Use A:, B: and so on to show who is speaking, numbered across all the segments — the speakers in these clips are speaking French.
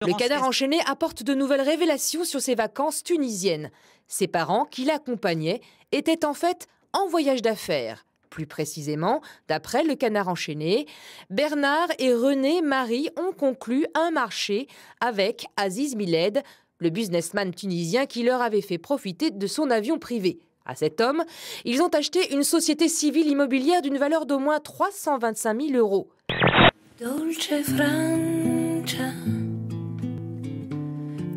A: Le canard enchaîné apporte de nouvelles révélations sur ses vacances tunisiennes. Ses parents, qui l'accompagnaient, étaient en fait en voyage d'affaires. Plus précisément, d'après le canard enchaîné, Bernard et René Marie ont conclu un marché avec Aziz Miled, le businessman tunisien qui leur avait fait profiter de son avion privé. À cet homme, ils ont acheté une société civile immobilière d'une valeur d'au moins 325 000 euros.
B: Dolce Francia,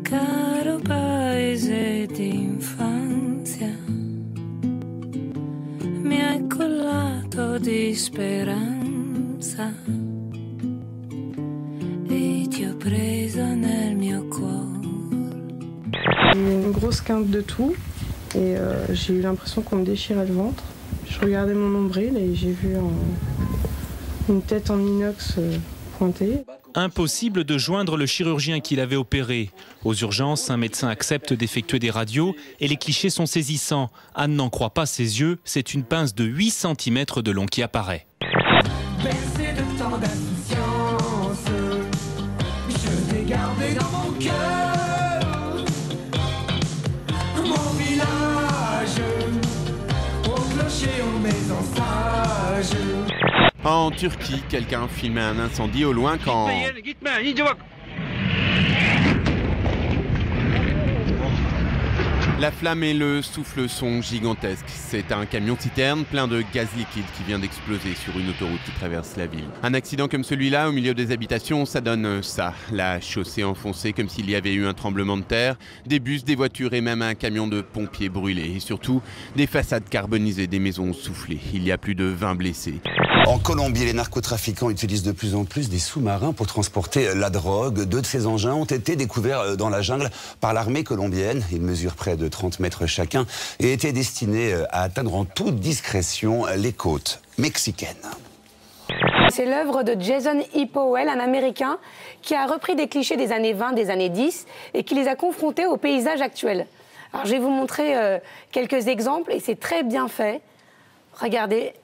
B: caro paese d'infanzia, mi hai collato di speranza e ti ho preso nel mio cuore.
C: J'ai eu une grosse quinte de tout et j'ai eu l'impression qu'on me déchirait le ventre. Je regardais mon nombril et j'ai vu une tête en inox pointée.
D: Impossible de joindre le chirurgien qui l'avait opéré. Aux urgences, un médecin accepte d'effectuer des radios et les clichés sont saisissants. Anne n'en croit pas ses yeux, c'est une pince de 8 cm de long qui apparaît.
E: Bercé de tant d'insouciance, je t'ai gardé dans mon cœur, mon village, au clocher on met en sage.
F: En Turquie, quelqu'un filmait un incendie au loin quand... La flamme et le souffle sont gigantesques. C'est un camion-citerne plein de gaz liquide qui vient d'exploser sur une autoroute qui traverse la ville. Un accident comme celui-là, au milieu des habitations, ça donne ça. La chaussée enfoncée comme s'il y avait eu un tremblement de terre, des bus, des voitures et même un camion de pompiers brûlés. Et surtout, des façades carbonisées, des maisons soufflées. Il y a plus de 20 blessés.
G: En Colombie, les narcotrafiquants utilisent de plus en plus des sous-marins pour transporter la drogue. 2 de ces engins ont été découverts dans la jungle par l'armée colombienne. Ils mesurent près de 30 mètres chacun et étaient destinés à atteindre en toute discrétion les côtes mexicaines.
H: C'est l'œuvre de Jason E. Powell, un Américain, qui a repris des clichés des années 20, des années 10 et qui les a confrontés au paysage actuel. Alors, je vais vous montrer quelques exemples et c'est très bien fait. Regardez.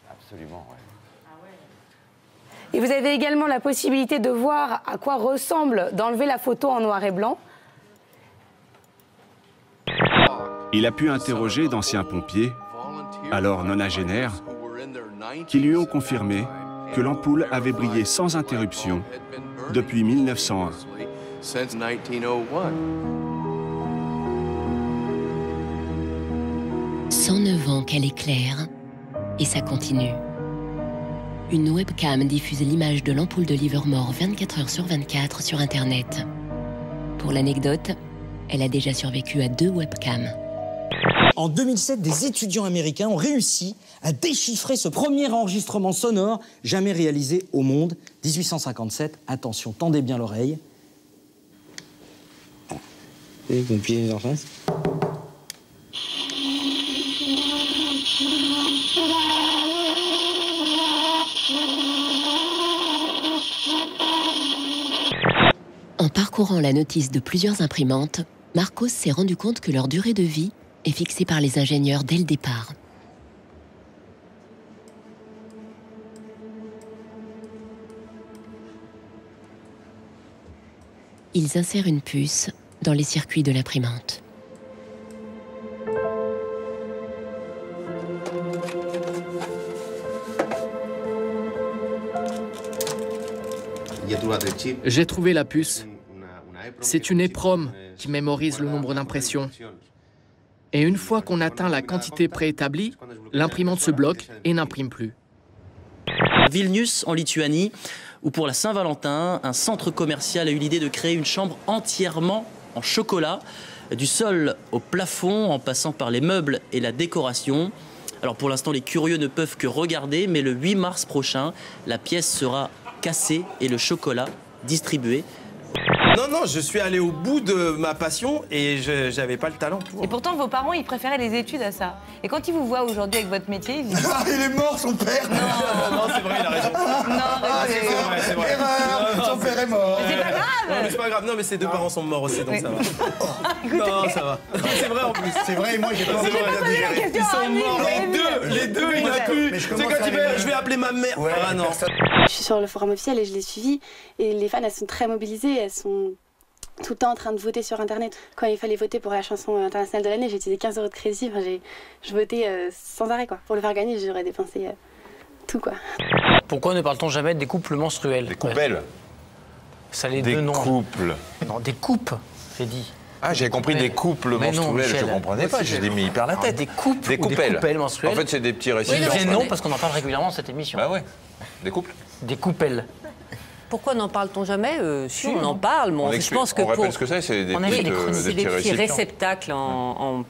G: Absolument, ouais.
H: Et vous avez également la possibilité de voir à quoi ressemble d'enlever la photo en noir et blanc.
I: Il a pu interroger d'anciens pompiers, alors nonagénaires, qui lui ont confirmé que l'ampoule avait brillé sans interruption depuis 1901.
J: 109 ans qu'elle éclaire, et ça continue. Une webcam diffuse l'image de l'ampoule de Livermore 24 heures sur 24 sur Internet. Pour l'anecdote, elle a déjà survécu à 2 webcams.
K: En 2007, des étudiants américains ont réussi à déchiffrer ce premier enregistrement sonore jamais réalisé au monde. 1857, attention, tendez bien l'oreille.
L: Et pompiers en face.
J: En parcourant la notice de plusieurs imprimantes, Marcos s'est rendu compte que leur durée de vie est fixée par les ingénieurs dès le départ. Ils insèrent une puce dans les circuits de l'imprimante.
M: J'ai trouvé la puce. C'est une EPROM qui mémorise le nombre d'impressions. Et une fois qu'on atteint la quantité préétablie, l'imprimante se bloque et n'imprime plus.
N: Vilnius, en Lituanie, où pour la Saint-Valentin, un centre commercial a eu l'idée de créer une chambre entièrement en chocolat, du sol au plafond, en passant par les meubles et la décoration. Alors pour l'instant, les curieux ne peuvent que regarder, mais le 8 mars prochain, la pièce sera cassée et le chocolat distribué.
O: Non, je suis allé au bout de ma passion et j'avais pas le talent pour.
P: Et pourtant, vos parents, ils préféraient les études à ça. Et quand ils vous voient aujourd'hui avec votre métier, ils disent...
O: Ah, il est mort, son père.
P: Non,
O: c'est vrai, il a raison.
P: Non,
O: c'est vrai.
P: Erreur,
O: son père est mort.
P: Mais c'est pas grave.
O: Non, mais c'est pas grave. grave. Non, mais ses deux parents sont morts aussi, donc ça va. Non, ça va. C'est vrai en plus.
Q: C'est vrai, moi j'ai pas envie de digérer.
O: Ils sont morts, les deux, il n'a plus. C'est quand il fait, je vais appeler ma mère. Ah non.
R: Je suis sur le forum officiel et je l'ai suivi. Et les fans, elles sont très mobilisées, elles sont tout le temps en train de voter sur Internet. Quand il fallait voter pour la chanson internationale de l'année, j'ai utilisé 15 € de crédit. Enfin, je votais sans arrêt, quoi. Pour le faire gagner, j'aurais dépensé tout, quoi.
S: Pourquoi ne parle-t-on jamais des couples menstruels?
Q: Des coupelles.
S: Ça les
Q: des
S: deux noms.
Q: Couples.
S: Non, des coupes, j'ai dit.
Q: Ah, j'avais compris des couples menstruels, je ne comprenais pas, j'ai mis hyper la tête.
S: Des couples
Q: des coupelles.
S: Des coupelles menstruelles.
Q: En fait, c'est des petits récipients.
S: Oui, non, parce qu'on en parle régulièrement dans cette émission.
Q: Bah ouais, des couples.
S: Des coupelles.
T: Pourquoi n'en parle-t-on jamais? Si, on en parle. Bon, je pense que
Q: on rappelle ce que c'est des
T: petits réceptacles en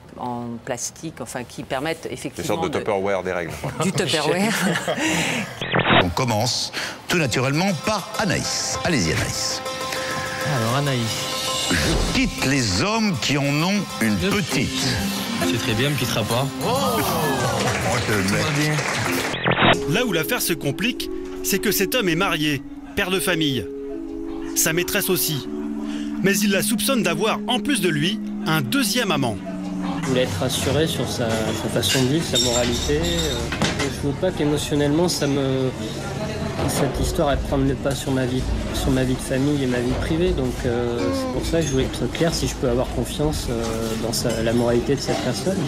T: plastique, enfin, qui permettent effectivement...
Q: Des sortes de Tupperware des règles.
T: Du Tupperware.
U: On commence tout naturellement par Anaïs. Allez-y, Anaïs.
V: Alors, Anaïs.
U: Je quitte les hommes qui en ont une petite.
V: C'est très bien, me quittera pas.
W: Là où l'affaire se complique, c'est que cet homme est marié, père de famille. Sa maîtresse aussi. Mais il la soupçonne d'avoir, en plus de lui, un deuxième amant.
X: Je voulais être rassuré sur sa façon de vivre, sa moralité. Je veux pas qu'émotionnellement, cette histoire elle prenne le pas sur ma vie de famille et ma vie privée. Donc c'est pour ça que je voulais être clair si je peux avoir confiance dans la moralité de cette personne.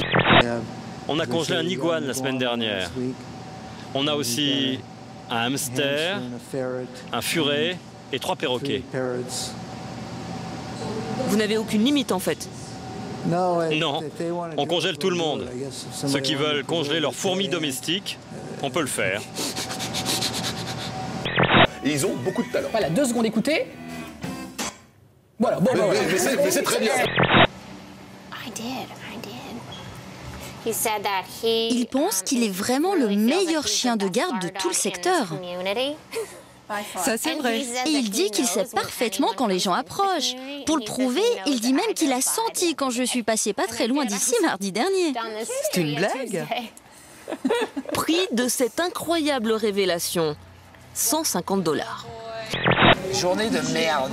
Y: On a congelé un iguane la semaine dernière. On a aussi un hamster, un furet et 3 perroquets.
T: Vous n'avez aucune limite en fait?
Y: Non, on congèle tout le monde. Ceux qui veulent congeler leurs fourmis domestiques, on peut le faire.
Q: Et ils ont beaucoup de talent.
S: Voilà, 2 secondes écoutez. Voilà, bon, voilà.
Q: Mais c'est très bien.
Z: Il pense qu'il est vraiment le meilleur chien de garde de tout le secteur.
T: Ça, c'est vrai.
Z: Et il dit qu'il sait parfaitement quand les gens approchent. Pour le prouver, il dit même qu'il a senti quand je suis passée pas très loin d'ici mardi dernier.
T: C'est une blague? Prix de cette incroyable révélation, $150.
S: Journée de merde.